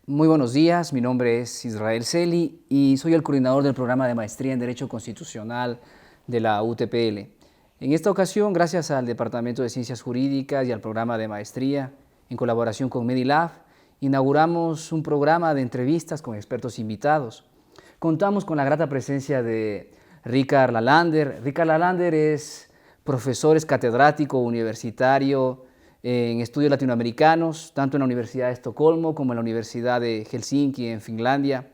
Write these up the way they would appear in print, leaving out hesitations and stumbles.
Muy buenos días, mi nombre es Israel Celi y soy el coordinador del programa de maestría en Derecho Constitucional de la UTPL. En esta ocasión, gracias al Departamento de Ciencias Jurídicas y al programa de maestría, en colaboración con Medilab, inauguramos un programa de entrevistas con expertos invitados. Contamos con la grata presencia de Ricard Lalander. Ricard Lalander es profesor, es catedrático universitario en estudios latinoamericanos, tanto en la Universidad de Estocolmo como en la Universidad de Helsinki, en Finlandia.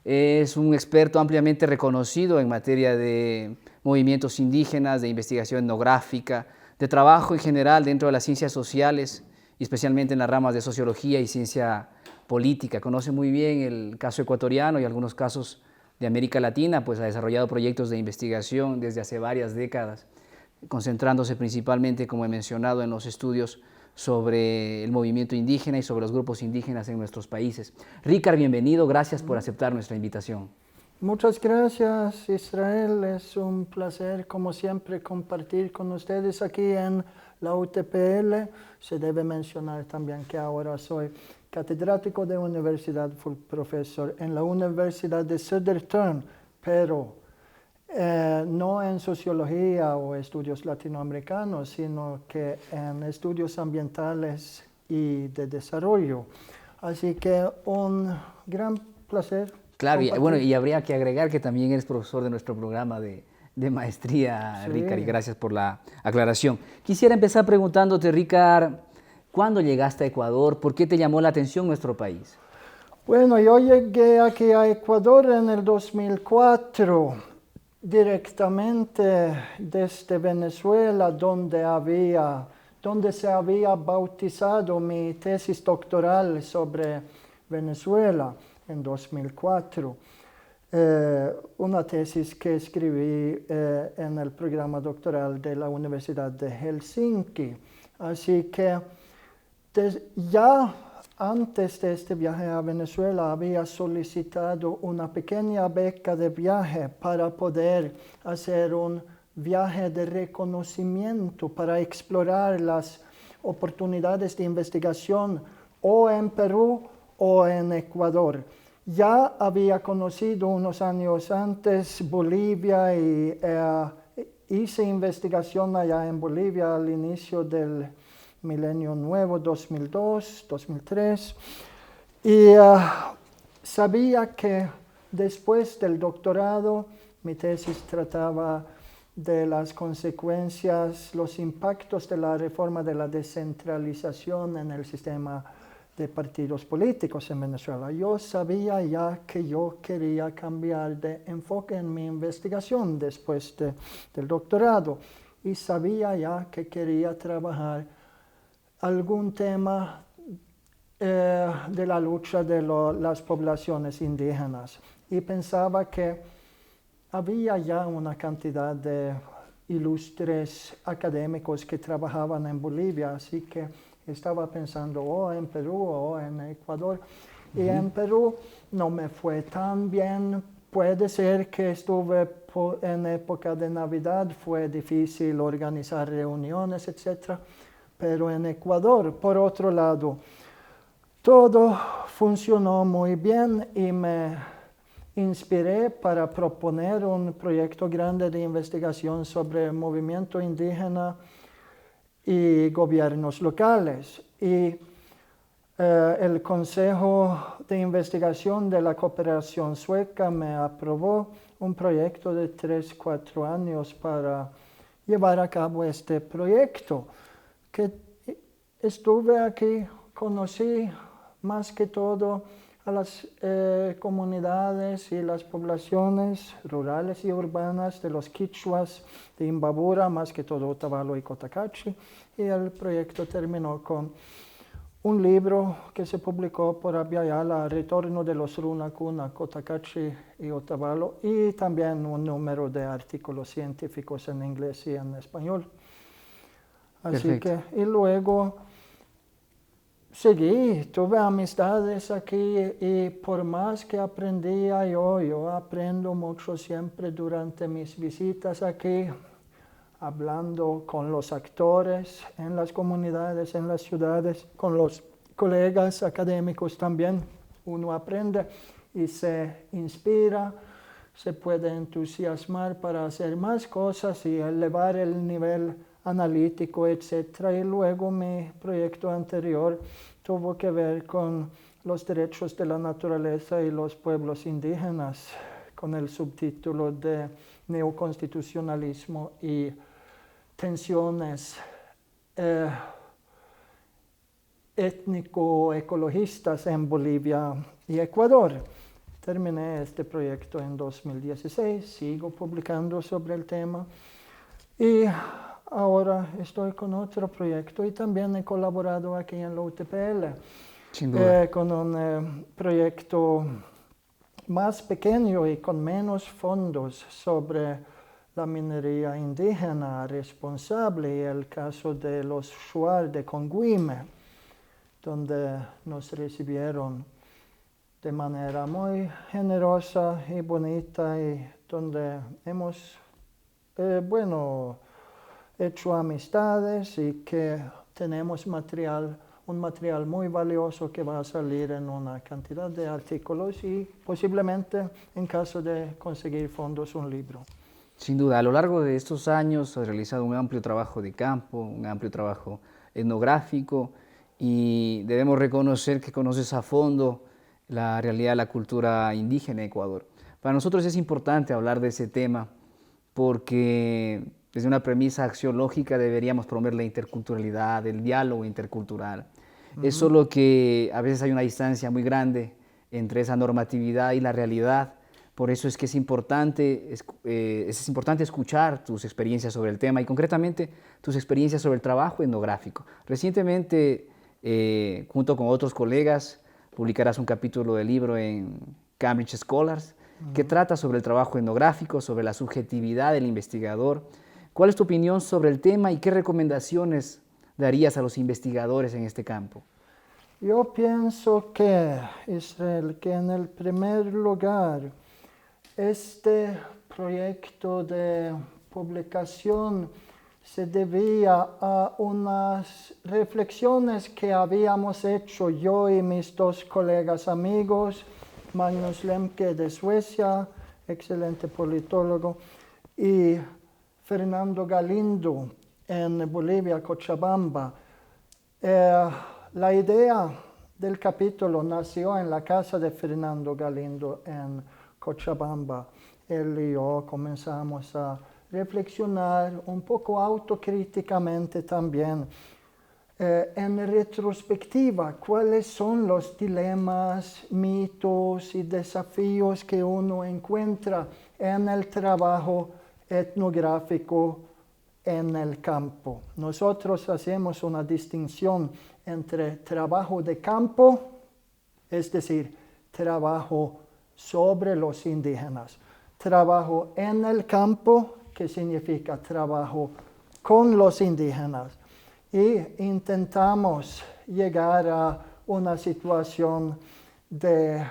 Es un experto ampliamente reconocido en materia de movimientos indígenas, de investigación etnográfica, de trabajo en general dentro de las ciencias sociales, y especialmente en las ramas de sociología y ciencia política. Conoce muy bien el caso ecuatoriano y algunos casos de América Latina, pues ha desarrollado proyectos de investigación desde hace varias décadas, concentrándose principalmente, como he mencionado, en los estudios sobre el movimiento indígena y sobre los grupos indígenas en nuestros países. Ricard, bienvenido, gracias por aceptar nuestra invitación. Muchas gracias, Israel. Es un placer, como siempre, compartir con ustedes aquí en la UTPL. Se debe mencionar también que ahora soy catedrático de universidad, full profesor en la Universidad de Södertörn, pero no en sociología o estudios latinoamericanos, sino que en estudios ambientales y de desarrollo. Así que un gran placer. Claro, y habría que agregar que también eres profesor de nuestro programa de maestría, sí. Ricard, y gracias por la aclaración. Quisiera empezar preguntándote, Ricard, ¿cuándo llegaste a Ecuador? ¿Por qué te llamó la atención nuestro país? Bueno, yo llegué aquí a Ecuador en el 2004, directamente desde Venezuela, donde se había bautizado mi tesis doctoral sobre Venezuela en 2004. Una tesis que escribí en el programa doctoral de la Universidad de Helsinki. Así que ya antes de este viaje a Venezuela había solicitado una pequeña beca de viaje para poder hacer un viaje de reconocimiento para explorar las oportunidades de investigación o en Perú o en Ecuador. Ya había conocido unos años antes Bolivia y hice investigación allá en Bolivia al inicio del milenio nuevo, 2002, 2003. Y sabía que después del doctorado mi tesis trataba de las consecuencias, los impactos de la reforma de la descentralización en el sistema de partidos políticos en Venezuela. Yo sabía ya que yo quería cambiar de enfoque en mi investigación después del doctorado y sabía ya que quería trabajar algún tema de la lucha de las poblaciones indígenas y pensaba que había ya una cantidad de ilustres académicos que trabajaban en Bolivia, así que estaba pensando o en Perú o en Ecuador. Y en Perú no me fue tan bien. Puede ser que estuve en época de Navidad, fue difícil organizar reuniones, etc. Pero en Ecuador, por otro lado, todo funcionó muy bien y me inspiré para proponer un proyecto grande de investigación sobre el movimiento indígena y gobiernos locales. Y el Consejo de Investigación de la Cooperación Sueca me aprobó un proyecto de 4 años para llevar a cabo este proyecto. Que estuve aquí, conocí más que todo a las comunidades y las poblaciones rurales y urbanas de los quichuas de Imbabura, más que todo Otavalo y Cotacachi, y el proyecto terminó con un libro que se publicó por Abya-Yala, Retorno de los Runacuna, Cotacachi y Otavalo, y también un número de artículos científicos en inglés y en español. Así Perfecto. que, y luego seguí, tuve amistades aquí y por más que aprendía yo aprendo mucho siempre durante mis visitas aquí, hablando con los actores en las comunidades, en las ciudades, con los colegas académicos también. uno aprende y se inspira, se puede entusiasmar para hacer más cosas y elevar el nivel analítico, etc. Y luego mi proyecto anterior tuvo que ver con los derechos de la naturaleza y los pueblos indígenas, con el subtítulo de Neoconstitucionalismo y tensiones étnico-ecologistas en Bolivia y Ecuador. Terminé este proyecto en 2016, sigo publicando sobre el tema y ahora estoy con otro proyecto y también he colaborado aquí en la UTPL Sin duda. con un proyecto más pequeño y con menos fondos sobre la minería indígena responsable y el caso de los Shuar de Conguime, donde nos recibieron de manera muy generosa y bonita y donde hemos, hecho amistades y que tenemos un material muy valioso que va a salir en una cantidad de artículos y posiblemente, en caso de conseguir fondos, un libro. Sin duda, a lo largo de estos años has realizado un amplio trabajo de campo, un amplio trabajo etnográfico y debemos reconocer que conoces a fondo la realidad de la cultura indígena de Ecuador. Para nosotros es importante hablar de ese tema porque desde una premisa axiológica deberíamos promover la interculturalidad, el diálogo intercultural. Es solo que a veces hay una distancia muy grande entre esa normatividad y la realidad. Por eso es que es importante escuchar tus experiencias sobre el tema y concretamente tus experiencias sobre el trabajo etnográfico. Recientemente, junto con otros colegas, publicarás un capítulo del libro en Cambridge Scholars que trata sobre el trabajo etnográfico, sobre la subjetividad del investigador. ¿Cuál es tu opinión sobre el tema y qué recomendaciones darías a los investigadores en este campo? Yo pienso que, Israel, que en el primer lugar, este proyecto de publicación se debía a unas reflexiones que habíamos hecho yo y mis dos colegas amigos, Magnus Lemke de Suecia, excelente politólogo, y Fernando Galindo en Bolivia, Cochabamba. La idea del capítulo nació en la casa de Fernando Galindo en Cochabamba. Él y yo comenzamos a reflexionar un poco autocríticamente también en retrospectiva, cuáles son los dilemas, mitos y desafíos que uno encuentra en el trabajo etnográfico en el campo. Nosotros hacemos una distinción entre trabajo de campo, es decir, trabajo sobre los indígenas, trabajo en el campo, que significa trabajo con los indígenas, y intentamos llegar a una situación de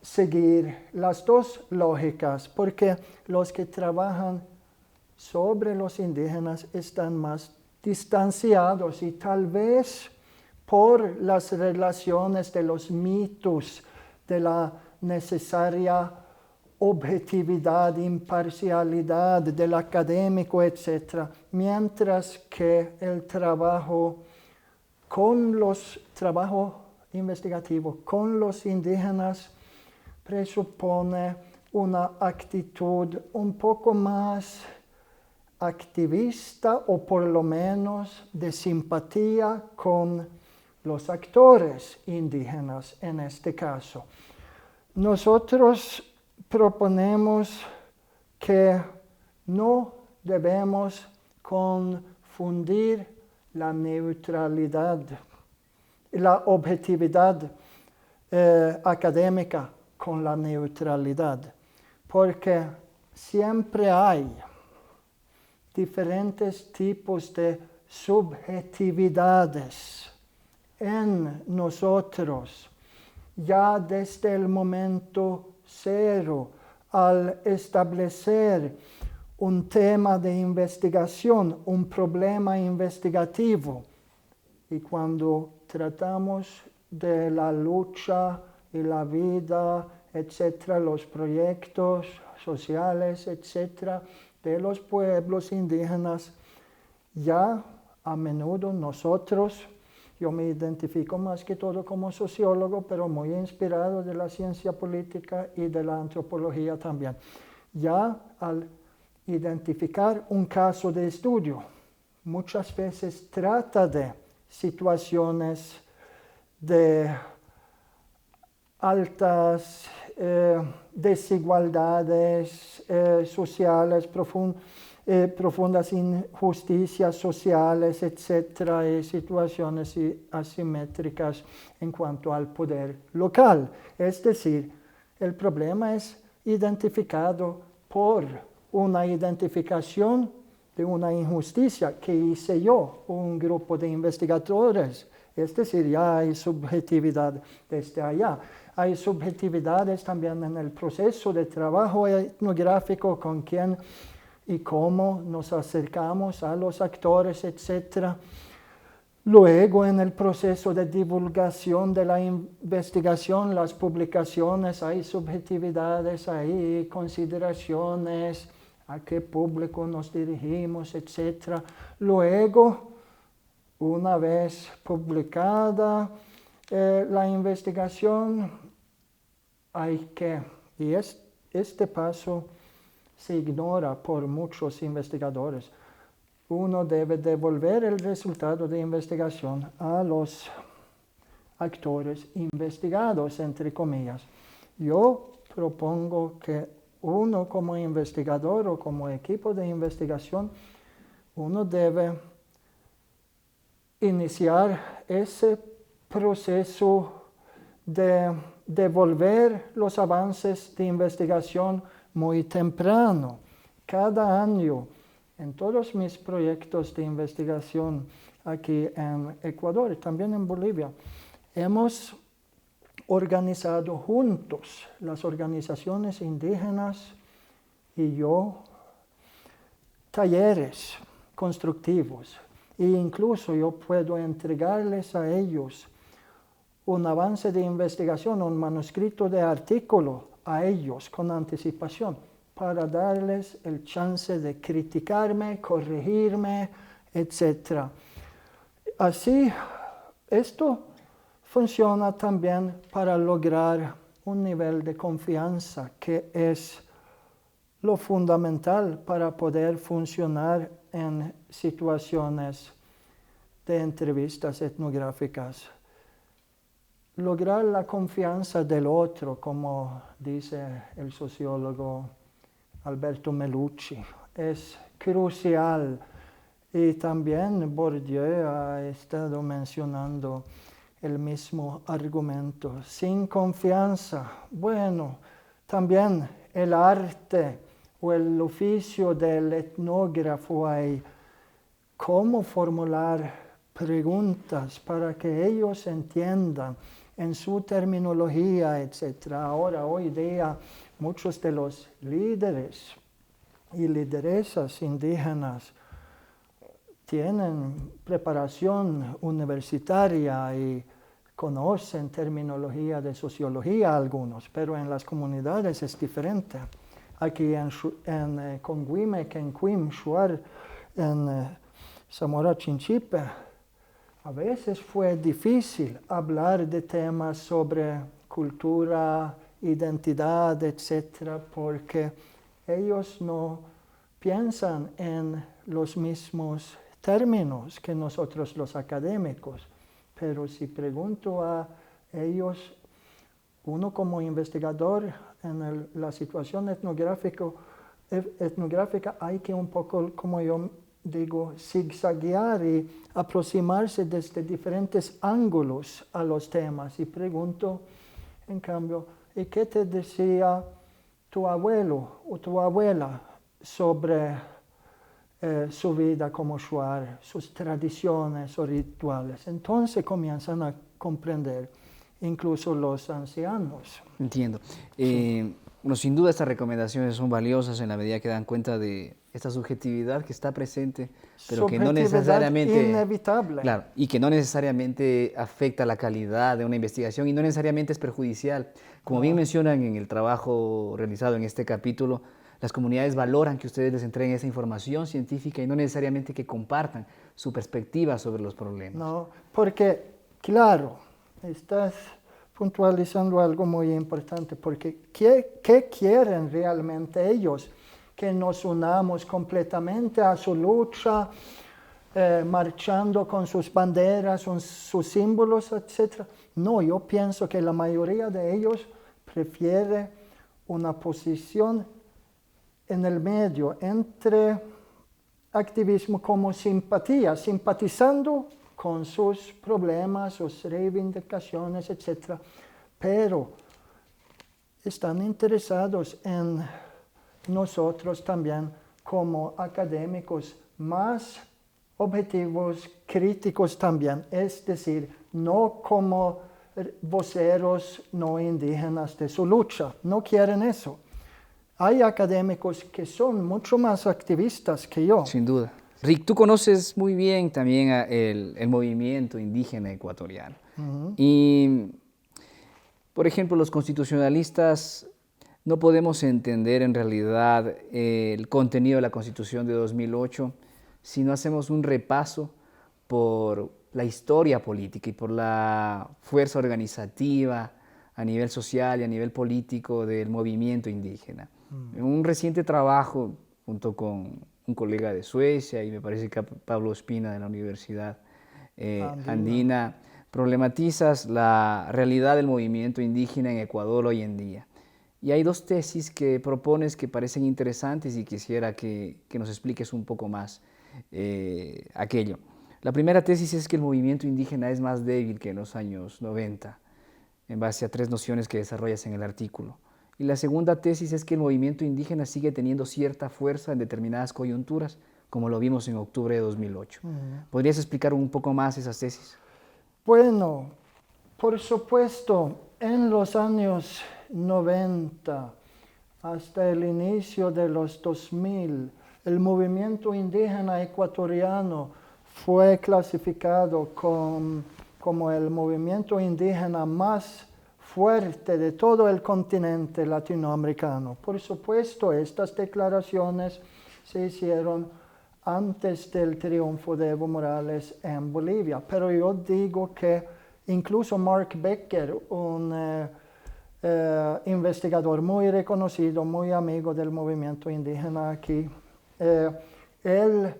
seguir las dos lógicas, porque los que trabajan sobre los indígenas están más distanciados y tal vez por las relaciones de los mitos de la necesaria objetividad, imparcialidad del académico, etc. Mientras que el trabajo investigativo con los indígenas presupone una actitud un poco más activista o por lo menos de simpatía con los actores indígenas en este caso. Nosotros proponemos que no debemos confundir la neutralidad, la objetividad académica con la neutralidad, porque siempre hay diferentes tipos de subjetividades en nosotros, ya desde el momento cero, al establecer un tema de investigación, un problema investigativo. Y cuando tratamos de la lucha y la vida, etcétera, los proyectos sociales, etcétera, de los pueblos indígenas. Ya a menudo nosotros, yo me identifico más que todo como sociólogo, pero muy inspirado de la ciencia política y de la antropología también. Ya al identificar un caso de estudio, muchas veces trata de situaciones de altas desigualdades sociales, profundas injusticias sociales, etcétera, y situaciones asimétricas en cuanto al poder local. Es decir, el problema es identificado por una identificación de una injusticia que hice yo, un grupo de investigadores. Es decir, ya hay subjetividad desde allá. Hay subjetividades también en el proceso de trabajo etnográfico, con quién y cómo nos acercamos a los actores, etc. Luego, en el proceso de divulgación de la investigación, las publicaciones, hay subjetividades, hay consideraciones, a qué público nos dirigimos, etc. Luego, una vez publicada la investigación, hay que, y este paso se ignora por muchos investigadores, uno debe devolver el resultado de investigación a los actores investigados, entre comillas. Yo propongo que uno como investigador o como equipo de investigación, uno debe iniciar ese proceso de devolver los avances de investigación muy temprano. Cada año, en todos mis proyectos de investigación aquí en Ecuador y también en Bolivia, hemos organizado juntos, las organizaciones indígenas y yo, talleres constructivos. E incluso yo puedo entregarles a ellos un avance de investigación, un manuscrito de artículo a ellos con anticipación, para darles el chance de criticarme, corregirme, etc. Así, esto funciona también para lograr un nivel de confianza que es lo fundamental para poder funcionar en situaciones de entrevistas etnográficas. Lograr la confianza del otro, como dice el sociólogo Alberto Melucci, es crucial. Y también Bourdieu ha estado mencionando el mismo argumento. Sin confianza, bueno, también el arte o el oficio del etnógrafo hay cómo formular preguntas para que ellos entiendan en su terminología, etc. Ahora, hoy día, muchos de los líderes y lideresas indígenas tienen preparación universitaria y conocen terminología de sociología algunos, pero en las comunidades es diferente. Aquí en Conguime, Kenquim, Shuar, en Zamora Chinchipe, a veces fue difícil hablar de temas sobre cultura, identidad, etc., porque ellos no piensan en los mismos términos que nosotros los académicos. Pero si pregunto a ellos, uno como investigador en la situación etnográfica hay que un poco, como yo digo, zigzaguear y aproximarse desde diferentes ángulos a los temas. Y pregunto, en cambio, ¿y qué te decía tu abuelo o tu abuela sobre su vida como shuar, sus tradiciones o rituales? Entonces comienzan a comprender, incluso los ancianos. Entiendo. Sí. Bueno, sin duda estas recomendaciones son valiosas en la medida que dan cuenta de esta subjetividad que está presente, pero que no Subjetividad necesariamente, inevitable. claro, y que no necesariamente afecta la calidad de una investigación y no necesariamente es perjudicial. Como bien mencionan en el trabajo realizado en este capítulo, las comunidades valoran que ustedes les entreguen esa información científica y no necesariamente que compartan su perspectiva sobre los problemas. No, porque, claro, estás puntualizando algo muy importante, porque ¿qué quieren realmente ellos? Que nos unamos completamente a su lucha, marchando con sus banderas, sus símbolos, etc. No, yo pienso que la mayoría de ellos prefiere una posición en el medio, entre activismo como simpatía, simpatizando con sus problemas, sus reivindicaciones, etc. Pero están interesados en nosotros también como académicos más objetivos, críticos también, es decir, no como voceros no indígenas de su lucha, no quieren eso. Hay académicos que son mucho más activistas que yo. Sin duda. Rick, tú conoces muy bien también el movimiento indígena ecuatoriano. Y, por ejemplo, los constitucionalistas no podemos entender en realidad el contenido de la Constitución de 2008 si no hacemos un repaso por la historia política y por la fuerza organizativa a nivel social y a nivel político del movimiento indígena. En un reciente trabajo junto con un colega de Suecia y me parece que Pablo Espina de la Universidad Andina, problematizas la realidad del movimiento indígena en Ecuador hoy en día. Y hay dos tesis que propones que parecen interesantes y quisiera que nos expliques un poco más aquello. La primera tesis es que el movimiento indígena es más débil que en los años 90, en base a 3 nociones que desarrollas en el artículo. Y la segunda tesis es que el movimiento indígena sigue teniendo cierta fuerza en determinadas coyunturas, como lo vimos en octubre de 2008. ¿Podrías explicar un poco más esas tesis? Bueno, por supuesto, en los años 90 hasta el inicio de los 2000, el movimiento indígena ecuatoriano fue clasificado como el movimiento indígena más fuerte de todo el continente latinoamericano. Por supuesto, estas declaraciones se hicieron antes del triunfo de Evo Morales en Bolivia, pero yo digo que incluso Mark Becker, un investigador muy reconocido, muy amigo del movimiento indígena aquí, él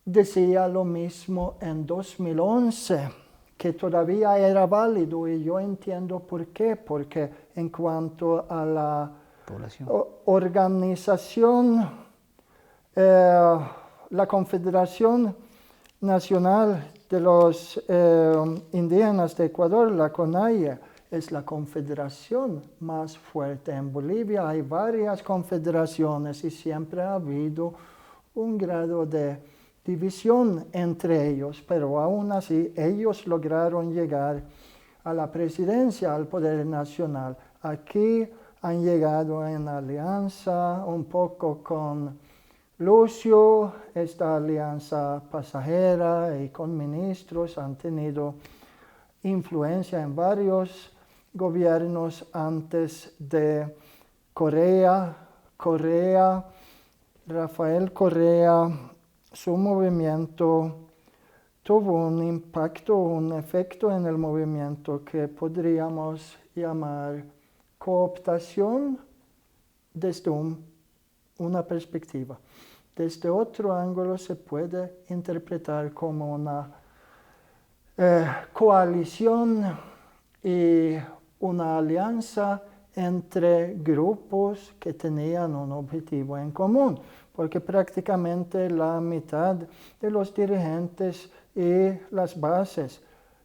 decía lo mismo en 2011, que todavía era válido, y yo entiendo por qué, porque en cuanto a la organización, la Confederación Nacional de los Indígenas de Ecuador, la CONAIE, es la confederación más fuerte en Bolivia. Hay varias confederaciones y siempre ha habido un grado de división entre ellos, pero aún así ellos lograron llegar a la presidencia, al poder nacional. Aquí han llegado en alianza un poco con Lucio, esta alianza pasajera, y con ministros han tenido influencia en varios gobiernos antes de Rafael Correa. Su movimiento tuvo un impacto, un efecto en el movimiento que podríamos llamar cooptación desde una perspectiva. Desde otro ángulo se puede interpretar como una coalición y una alianza entre grupos que tenían un objetivo en común, porque prácticamente la mitad de los dirigentes y las bases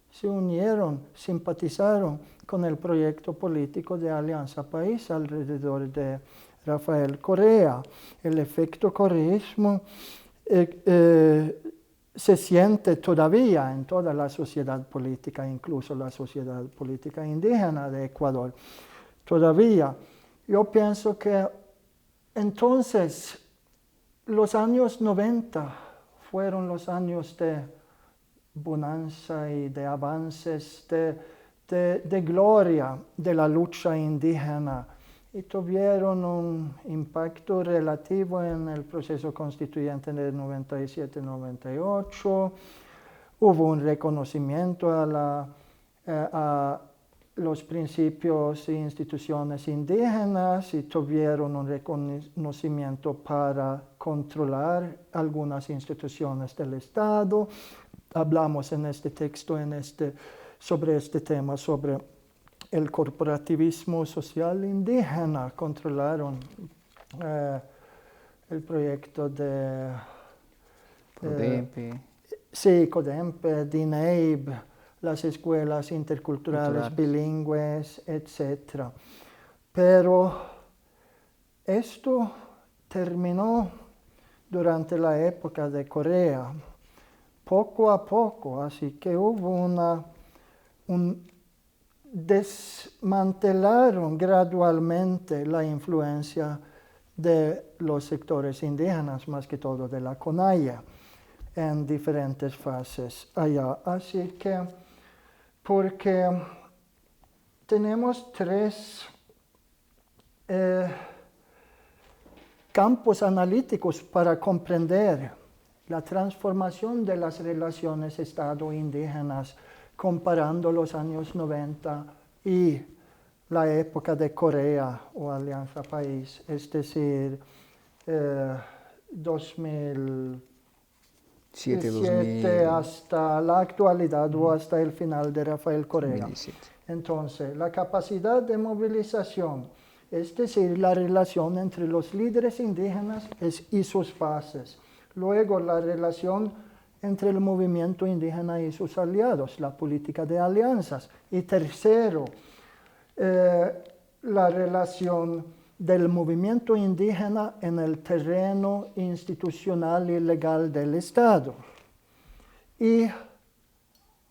se unieron, simpatizaron con el proyecto político de Alianza País alrededor de Rafael Correa. El efecto correísmo se siente todavía en toda la sociedad política, incluso la sociedad política indígena de Ecuador. Todavía, yo pienso que entonces los años 90 fueron los años de bonanza y de avances, de gloria de la lucha indígena y tuvieron un impacto relativo en el proceso constituyente de 97-98. Hubo un reconocimiento a los principios e instituciones indígenas y tuvieron un reconocimiento para controlar algunas instituciones del Estado. Hablamos en este texto sobre este tema, sobre el corporativismo social indígena. Controlaron el proyecto de Prodempe. Sí, CODEMPE, DINEIB, las escuelas interculturales bilingües, etc. Pero esto terminó durante la época de Corea, poco a poco, así que hubo desmantelaron gradualmente la influencia de los sectores indígenas, más que todo de la CONAIE, en diferentes fases allá. Así que, porque tenemos tres campos analíticos para comprender la transformación de las relaciones Estado-indígenas comparando los años 90 y la época de Corea o Alianza País, es decir, 2007 hasta la actualidad o hasta el final de Rafael Correa. 2017. Entonces, la capacidad de movilización, es decir, la relación entre los líderes indígenas y sus fases. Luego, la relación entre el movimiento indígena y sus aliados, la política de alianzas. Y tercero, la relación del movimiento indígena en el terreno institucional y legal del Estado. Y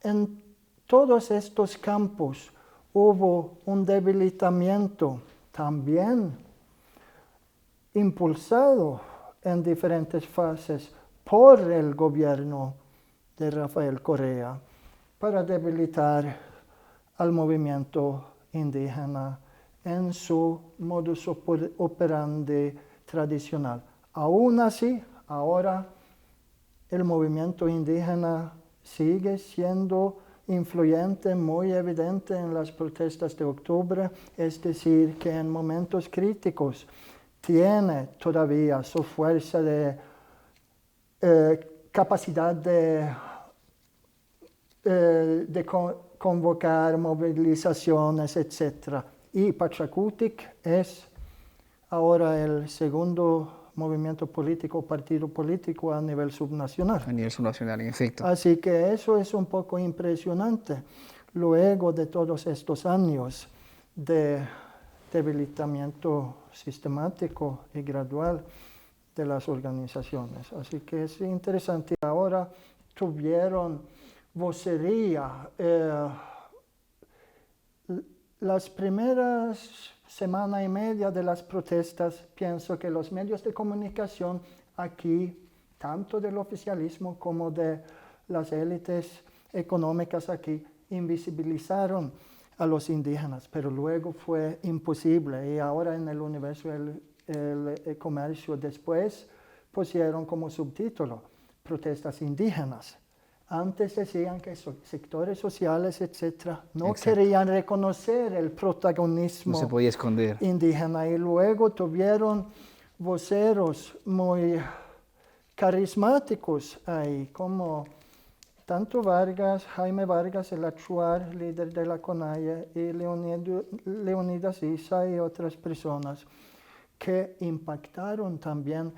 en todos estos campos hubo un debilitamiento también impulsado en diferentes fases por el gobierno de Rafael Correa para debilitar al movimiento indígena en su modus operandi tradicional. Aún así, ahora el movimiento indígena sigue siendo influyente, muy evidente en las protestas de octubre, es decir, que en momentos críticos tiene todavía su fuerza de capacidad de convocar movilizaciones, etc. Y Pachakutik es ahora el segundo movimiento político, partido político a nivel subnacional. A nivel subnacional, en efecto. Así que eso es un poco impresionante, luego de todos estos años de debilitamiento sistemático y gradual de las organizaciones. Así que es interesante. Ahora tuvieron vocería. Las primeras semana y media de las protestas, pienso que los medios de comunicación aquí, tanto del oficialismo como de las élites económicas aquí, invisibilizaron a los indígenas, pero luego fue imposible y ahora en el universo el comercio después pusieron como subtítulo protestas indígenas. Antes decían que sectores sociales, etcétera, no querían reconocer el protagonismo no se podía esconder. Indígena y luego tuvieron voceros muy carismáticos ahí, como tanto Vargas, Jaime Vargas, el actual líder de la CONAIE, y Leonidas Issa y otras personas que impactaron también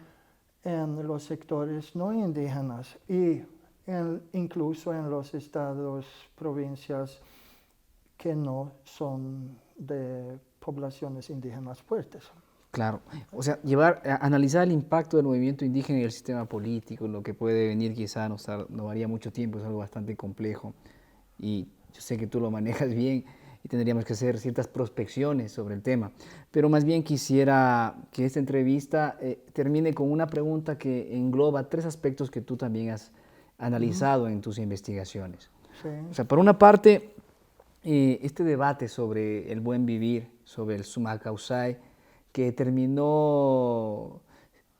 en los sectores no indígenas y incluso en los estados, provincias que no son de poblaciones indígenas fuertes. Claro, o sea, analizar el impacto del movimiento indígena y el sistema político, lo que puede venir quizá nos daría mucho tiempo, es algo bastante complejo y yo sé que tú lo manejas bien. y tendríamos que hacer ciertas prospecciones sobre el tema. Pero más bien quisiera que esta entrevista termine con una pregunta que engloba tres aspectos que tú también has analizado en tus investigaciones. Sí. O sea, por una parte, este debate sobre el buen vivir, sobre el summa causae, que terminó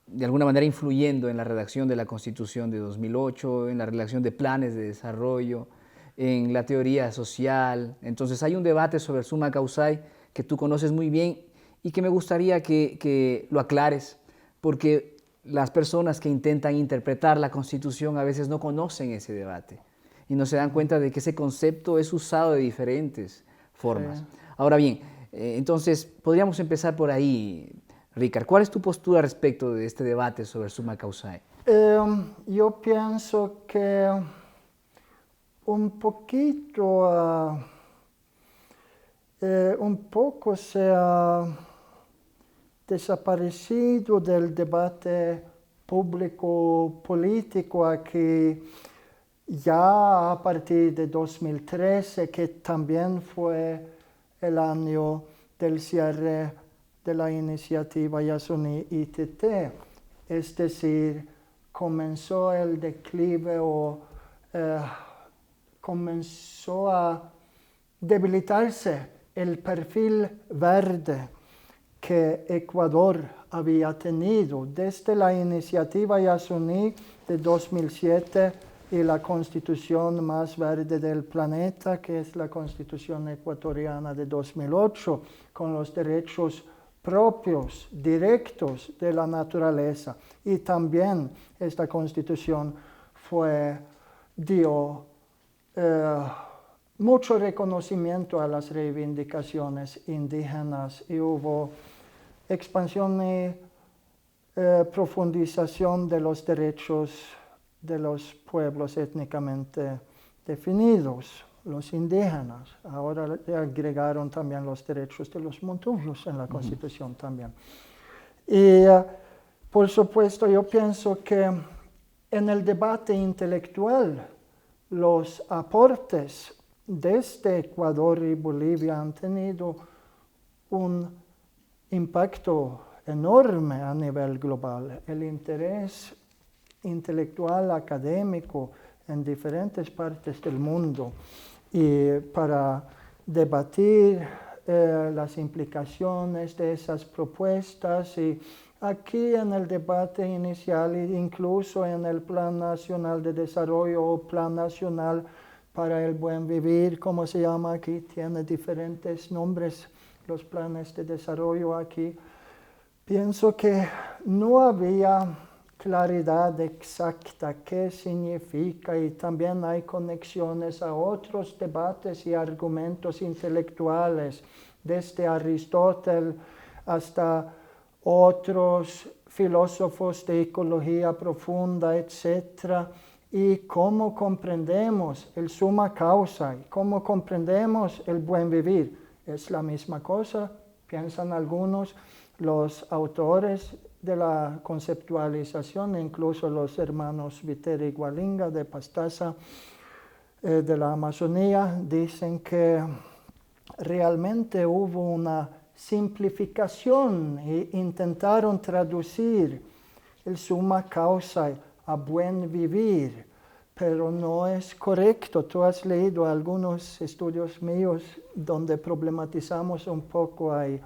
de alguna manera influyendo en la redacción de la Constitución de 2008, en la redacción de planes de desarrollo, en la teoría social. Entonces hay un debate sobre el summa causae que tú conoces muy bien y que me gustaría que lo aclares, porque las personas que intentan interpretar la Constitución a veces no conocen ese debate y no se dan cuenta de que ese concepto es usado de diferentes formas. Sí. Ahora bien, entonces podríamos empezar por ahí. Ricard, ¿cuál es tu postura respecto de este debate sobre el summa causae? Yo pienso que un poco se ha desaparecido del debate público político aquí ya a partir de 2013, que también fue el año del cierre de la iniciativa Yasuní ITT. Es decir, comenzó el declive o comenzó a debilitarse el perfil verde que Ecuador había tenido desde la iniciativa Yasuní de 2007 y la constitución más verde del planeta, que es la constitución ecuatoriana de 2008, con los derechos propios, directos de la naturaleza. Y también esta constitución dio mucho reconocimiento a las reivindicaciones indígenas y hubo expansión y profundización de los derechos de los pueblos étnicamente definidos, los indígenas. Ahora le agregaron también los derechos de los montunos en la Constitución también. Y por supuesto yo pienso que en el debate intelectual los aportes desde Ecuador y Bolivia han tenido un impacto enorme a nivel global. El interés intelectual, académico en diferentes partes del mundo y para debatir las implicaciones de esas propuestas y aquí en el debate inicial e incluso en el Plan Nacional de Desarrollo o Plan Nacional para el Buen Vivir, como se llama aquí, tiene diferentes nombres los planes de desarrollo aquí. Pienso que no había claridad exacta qué significa y también hay conexiones a otros debates y argumentos intelectuales, desde Aristóteles hasta otros filósofos de ecología profunda, etc. Y cómo comprendemos el summa causae, cómo comprendemos el buen vivir. Es la misma cosa, piensan algunos, los autores de la conceptualización, incluso los hermanos Viteri y Gualinga de Pastaza de la Amazonía, dicen que realmente hubo una simplificación e intentaron traducir el summa causae a buen vivir, pero no es correcto. Tú has leído algunos estudios míos donde problematizamos un poco ahí.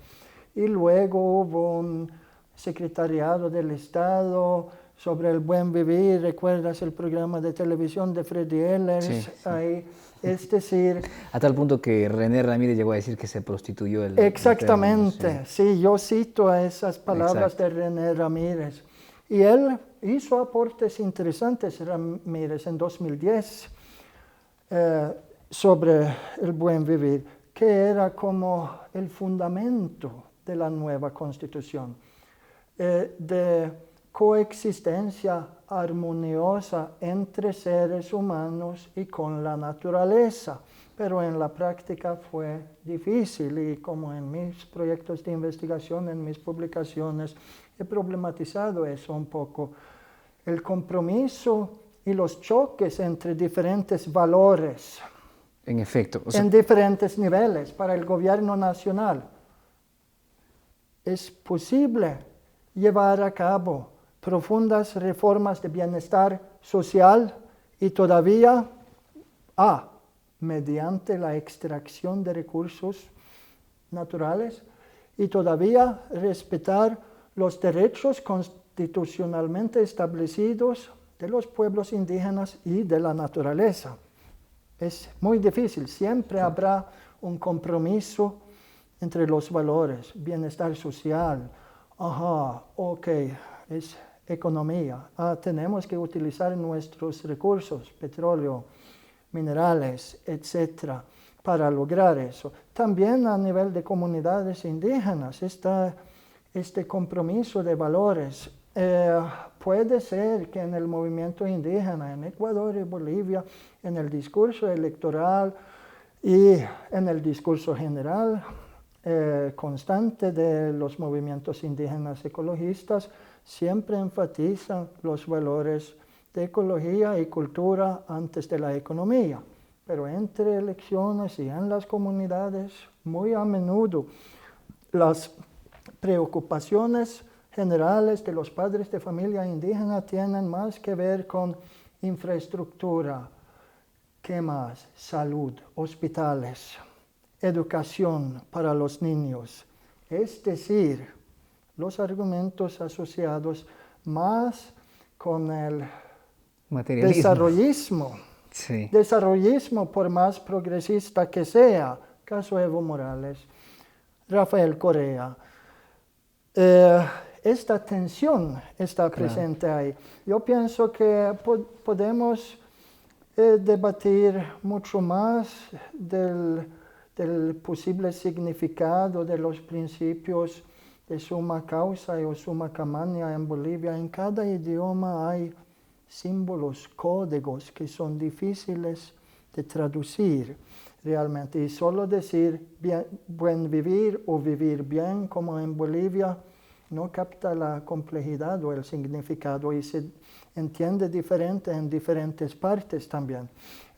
Y luego hubo un secretariado del Estado sobre el buen vivir. ¿Recuerdas el programa de televisión de Freddy Ehlers? Sí. Ahí, es decir... A tal punto que René Ramírez llegó a decir que se prostituyó el Exactamente, término, sí. Sí, yo cito a esas palabras de René Ramírez. Y él hizo aportes interesantes, Ramírez, en 2010 sobre el buen vivir, que era como el fundamento de la nueva Constitución, de coexistencia armoniosa entre seres humanos y con la naturaleza. Pero en la práctica fue difícil y como en mis proyectos de investigación, en mis publicaciones, he problematizado eso un poco. El compromiso y los choques entre diferentes valores En efecto. En diferentes niveles para el gobierno nacional. Es posible llevar a cabo profundas reformas de bienestar social y todavía mediante la extracción de recursos naturales y todavía respetar los derechos constitucionalmente establecidos de los pueblos indígenas y de la naturaleza. Es muy difícil, siempre habrá un compromiso entre los valores, bienestar social, es economía, tenemos que utilizar nuestros recursos, petróleo, minerales, etcétera, para lograr eso. También a nivel de comunidades indígenas está este compromiso de valores. Puede ser que en el movimiento indígena en Ecuador y Bolivia, en el discurso electoral y en el discurso general constante de los movimientos indígenas ecologistas, siempre enfatizan los valores de ecología y cultura antes de la economía. Pero entre elecciones y en las comunidades, muy a menudo las preocupaciones generales de los padres de familia indígena tienen más que ver con infraestructura, ¿qué más? Salud, hospitales, educación para los niños. Es decir, los argumentos asociados más con el desarrollismo. Sí. Desarrollismo, por más progresista que sea, caso Evo Morales, Rafael Correa. Esta tensión está presente ahí. Yo pienso que podemos debatir mucho más del posible significado de los principios de summa causa y summa camania en Bolivia. En cada idioma hay símbolos, códigos que son difíciles de traducir realmente. Y solo decir buen vivir o vivir bien, como en Bolivia, no capta la complejidad o el significado y se entiende diferente en diferentes partes también.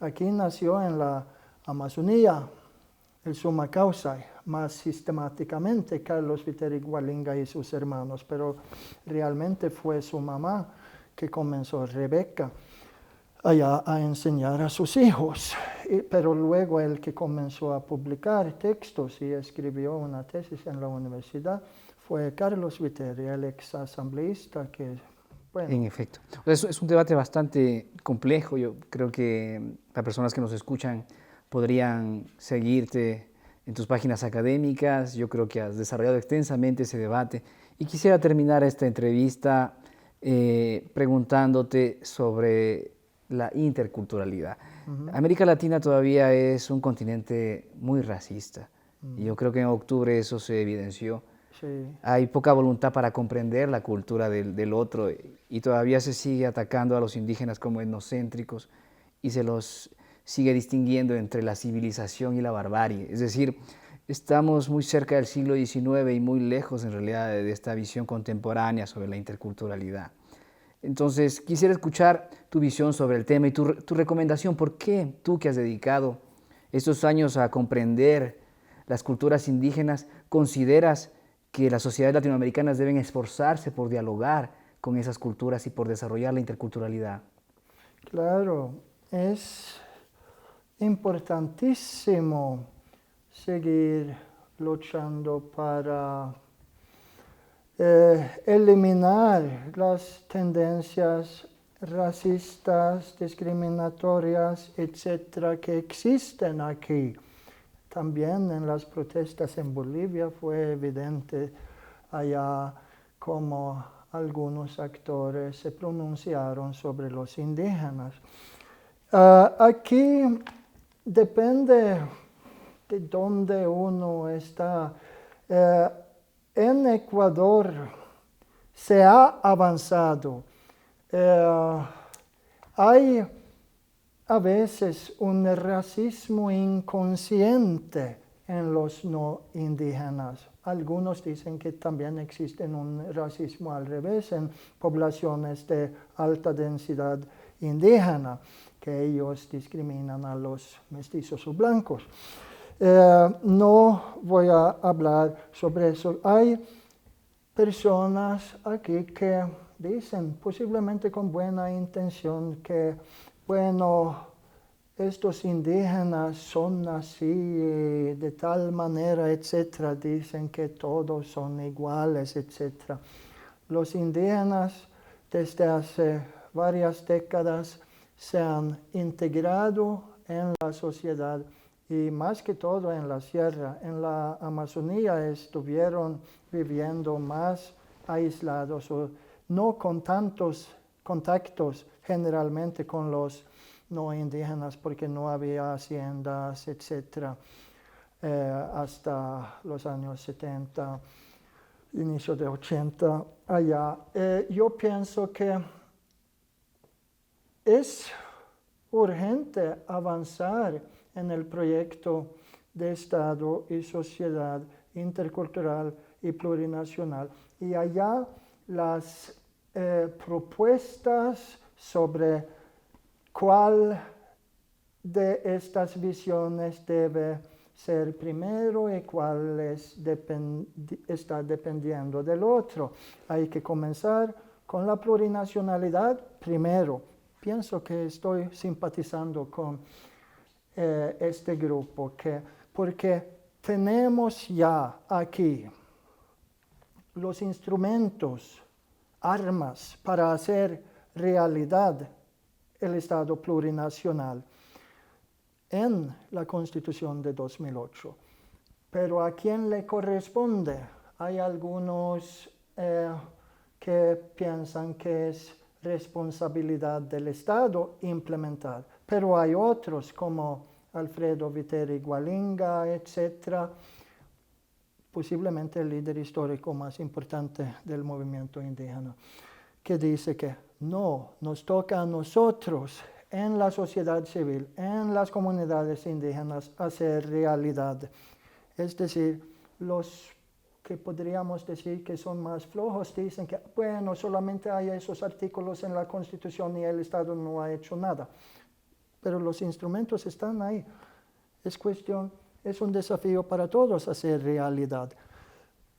Aquí nació en la Amazonía el summa causa, más sistemáticamente Carlos Viteri Gualinga y sus hermanos, pero realmente fue su mamá que comenzó, Rebeca, allá a enseñar a sus hijos. Pero luego el que comenzó a publicar textos y escribió una tesis en la universidad fue Carlos Viteri, el ex asambleísta que... Bueno. En efecto. Es un debate bastante complejo. Yo creo que las personas que nos escuchan podrían seguirte en tus páginas académicas. Yo creo que has desarrollado extensamente ese debate. Y quisiera terminar esta entrevista preguntándote sobre la interculturalidad. América Latina todavía es un continente muy racista. Y yo creo que en octubre eso se evidenció. Sí. Hay poca voluntad para comprender la cultura del otro y todavía se sigue atacando a los indígenas como etnocéntricos y se los sigue distinguiendo entre la civilización y la barbarie. Es decir, estamos muy cerca del siglo XIX y muy lejos en realidad de esta visión contemporánea sobre la interculturalidad. Entonces, quisiera escuchar tu visión sobre el tema y tu recomendación. ¿Por qué tú, que has dedicado estos años a comprender las culturas indígenas, consideras que las sociedades latinoamericanas deben esforzarse por dialogar con esas culturas y por desarrollar la interculturalidad? Claro, es importantísimo seguir luchando para eliminar las tendencias racistas, discriminatorias, etcétera, que existen aquí. También en las protestas en Bolivia fue evidente allá cómo algunos actores se pronunciaron sobre los indígenas. Aquí depende de dónde uno está. En Ecuador se ha avanzado. Hay a veces un racismo inconsciente en los no indígenas. Algunos dicen que también existe un racismo al revés en poblaciones de alta densidad indígena, que ellos discriminan a los mestizos o blancos. No voy a hablar sobre eso. Hay personas aquí que dicen, posiblemente con buena intención, que, bueno, estos indígenas son así, de tal manera, etcétera. Dicen que todos son iguales, etcétera. Los indígenas, desde hace varias décadas, se han integrado en la sociedad y más que todo en la sierra. En la Amazonía estuvieron viviendo más aislados o no con tantos contactos generalmente con los no indígenas porque no había haciendas, etc. Hasta los años 70, inicio de 80, allá. Yo pienso que es urgente avanzar en el proyecto de Estado y sociedad intercultural y plurinacional. Y allá las propuestas sobre cuál de estas visiones debe ser primero y cuál está dependiendo del otro. Hay que comenzar con la plurinacionalidad primero. Pienso que estoy simpatizando con este grupo, porque tenemos ya aquí los instrumentos, armas para hacer realidad el Estado plurinacional en la Constitución de 2008. Pero ¿a quién le corresponde? Hay algunos que piensan que es responsabilidad del Estado implementar, pero hay otros como Alfredo Viteri Gualinga, etc., posiblemente el líder histórico más importante del movimiento indígena, que dice que no, nos toca a nosotros en la sociedad civil, en las comunidades indígenas, hacer realidad. Es decir, los que podríamos decir que son más flojos dicen que, bueno, solamente hay esos artículos en la Constitución y el Estado no ha hecho nada. Pero los instrumentos están ahí. Es un desafío para todos hacer realidad.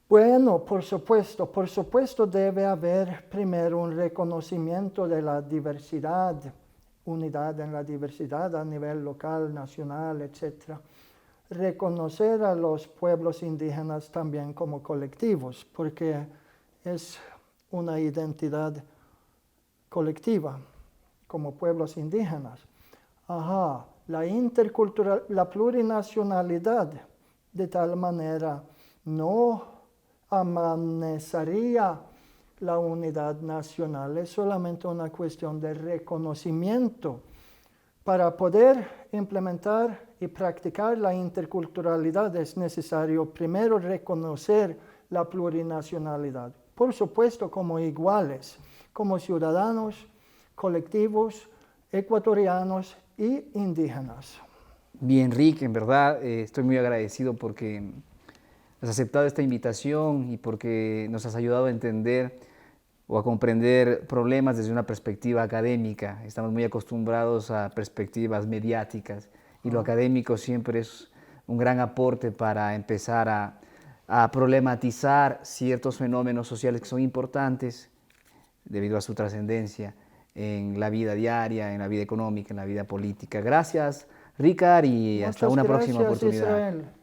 Bueno, por supuesto debe haber primero un reconocimiento de la diversidad, unidad en la diversidad a nivel local, nacional, etc. Reconocer a los pueblos indígenas también como colectivos, porque es una identidad colectiva, como pueblos indígenas. La plurinacionalidad, de tal manera, no amanecería la unidad nacional, es solamente una cuestión de reconocimiento. Para poder implementar y practicar la interculturalidad es necesario primero reconocer la plurinacionalidad, por supuesto como iguales, como ciudadanos, colectivos, ecuatorianos y indígenas. Bien, Rick, en verdad estoy muy agradecido porque has aceptado esta invitación y porque nos has ayudado a entender o a comprender problemas desde una perspectiva académica. Estamos muy acostumbrados a perspectivas mediáticas y lo académico siempre es un gran aporte para empezar a problematizar ciertos fenómenos sociales que son importantes debido a su trascendencia en la vida diaria, en la vida económica, en la vida política. Gracias, Ricard, y hasta una próxima oportunidad. Muchas gracias, Israel.